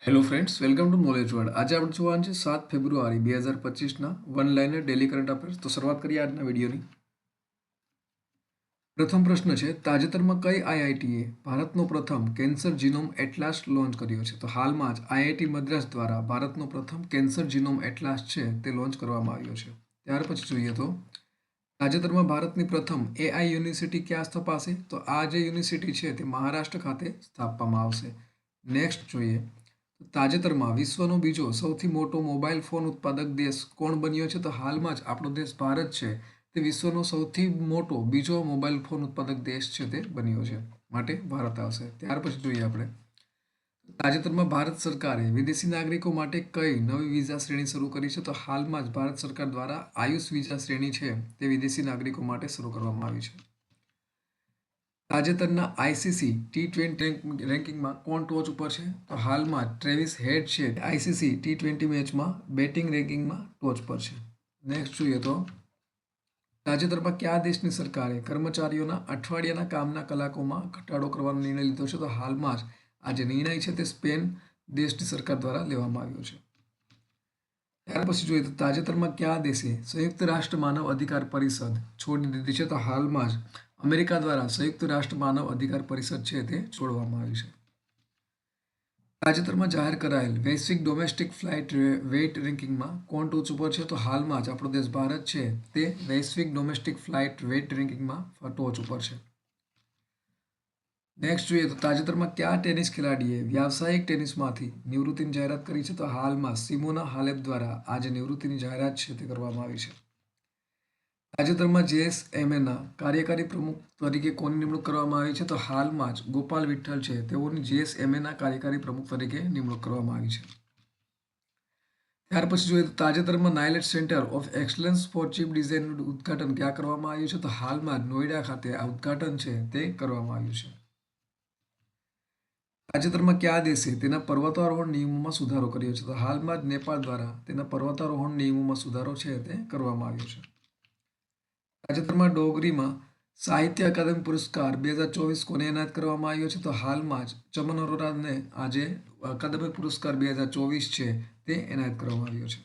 Hello friends, welcome to knowledge world. આજે આપણે જોવાનું છે 7 ફેબ્રુઆરી 2025ના one liner daily current affairs. તો શરૂઆત કરીએ આજના વિડીયોની. પ્રથમ પ્રશ્ન છે, તાજેતરમાં કઈ આઈઆઈટીએ ભારતનો પ્રથમ કેન્સર જીનોમ એટલાસ લોન્ચ કર્યો છે? તો હાલમાં જ આઈઆઈટી મદ્રાસ દ્વારા ભારતનો પ્રથમ કેન્સર જીનોમ એટલાસ છે તે લોન્ચ કરવામાં આવ્યો છે. ત્યાર પછી જોઈએ તો તાજેતરમાં ભારતની પ્રથમ એઆઈ યુનિવર્સિટી ક્યાં સ્થપાશે? તો આ જે યુનિવર્સિટી છે તે મહારાષ્ટ્ર ખાતે સ્થાપવામાં આવશે. નેક્સ્ટ જોઈએ, તાજેતરમાં વિશ્વનો બીજો સૌથી મોટો મોબાઈલ ફોન ઉત્પાદક દેશ કોણ બન્યો છે? તો હાલમાં જ આપણો દેશ ભારત છે તે વિશ્વનો સૌથી મોટો બીજો મોબાઈલ ફોન ઉત્પાદક દેશ છે તે બન્યો છે, માટે ભારત આવશે. ત્યાર પછી જોઈએ આપણે, તાજેતરમાં ભારત સરકારે વિદેશી નાગરિકો માટે કઈ નવી વિઝા શ્રેણી શરૂ કરી છે? તો હાલમાં જ ભારત સરકાર દ્વારા આયુષ વિઝા શ્રેણી છે તે વિદેશી નાગરિકો માટે શરૂ કરવામાં આવી છે. તાજેતરના આઈસીસી T20 રેન્કિંગમાં કોણ ટોચ ઉપર છે? તો હાલમાં ટ્રેવિસ હેડ છે આઈસીસી T20 મેચમાં બેટિંગ રેન્કિંગમાં ટોચ પર છે. નેક્સ્ટ જોઈએ તો તાજેતરમાં કયા દેશની સરકારે કર્મચારીઓના અઠવાડિયાના કામના કલાકોમાં ઘટાડો કરવાનો નિર્ણય લીધો છે? તો હાલમાં જ આ જે નિર્ણય છે તે સ્પેન દેશની સરકાર દ્વારા લેવામાં આવ્યો છે. ત્યાર પછી જોઈએ તો તાજેતરમાં કયા દેશે સંયુક્ત રાષ્ટ્ર માનવ અધિકાર પરિષદ છોડી દીધી છે? તો હાલમાં જ અમેરિકા દ્વારા સંયુક્ત રાષ્ટ્ર માનવ અધિકાર પરિષદ છે તે છોડવામાં આવી છે. તાજેતરમાં જાહેર કરાયેલ વૈશ્વિક ડોમેસ્ટિક ફ્લાઇટ વેઇટ રેન્કિંગમાં કોણ ટોચ ઉપર છે? તો હાલમાં જ આપણો દેશ ભારત છે તે વૈશ્વિક ડોમેસ્ટિક ફ્લાઇટ વેઇટ રેન્કિંગમાં ટોચ ઉપર છે. નેક્સ્ટ જોઈએ તો તાજેતરમાં કયા ટેનિસ ખેલાડીએ વ્યાવસાયિક ટેનિસમાંથી નિવૃત્તિની જાહેરાત કરી છે? તો હાલમાં સિમોના હાલેપ દ્વારા આ જે નિવૃત્તિની જાહેરાત છે તે કરવામાં આવી છે. તાજેતરમાં જેએસએમએના કાર્યકારી પ્રમુખ તરીકે કોની નિમણૂક કરવામાં આવી છે? તો હાલમાં જ ગોપાલ વિઠ્ઠલ છે તેઓની જેએસએમએના કાર્યકારી પ્રમુખ તરીકે નિમણૂક કરવામાં આવી છે. ત્યાર પછી જોઈએ તો તાજેતરમાં NIELIT centre of excellence for chip ડિઝાઇનનું ઉદ્ઘાટન ક્યાં કરવામાં આવ્યું છે? તો હાલમાં જ નોઈડા ખાતે આ ઉદ્ઘાટન છે તે કરવામાં આવ્યું છે. તાજેતરમાં કયા દેશે તેના પર્વતારોહણ નિયમોમાં સુધારો કર્યો છે? તો હાલમાં જ નેપાળ દ્વારા તેના પર્વતારોહણ નિયમોમાં સુધારો છે તે કરવામાં આવ્યો છે. તાજેતરમાં ડોગરીમાં સાહિત્ય અકાદમી પુરસ્કાર 2024 કોને એનાયત કરવામાં આવ્યો છે? તો હાલમાં જ ચમન અરોરાને આજે અકાદમી પુરસ્કાર 2024 છે તે એનાયત કરવામાં આવ્યો છે.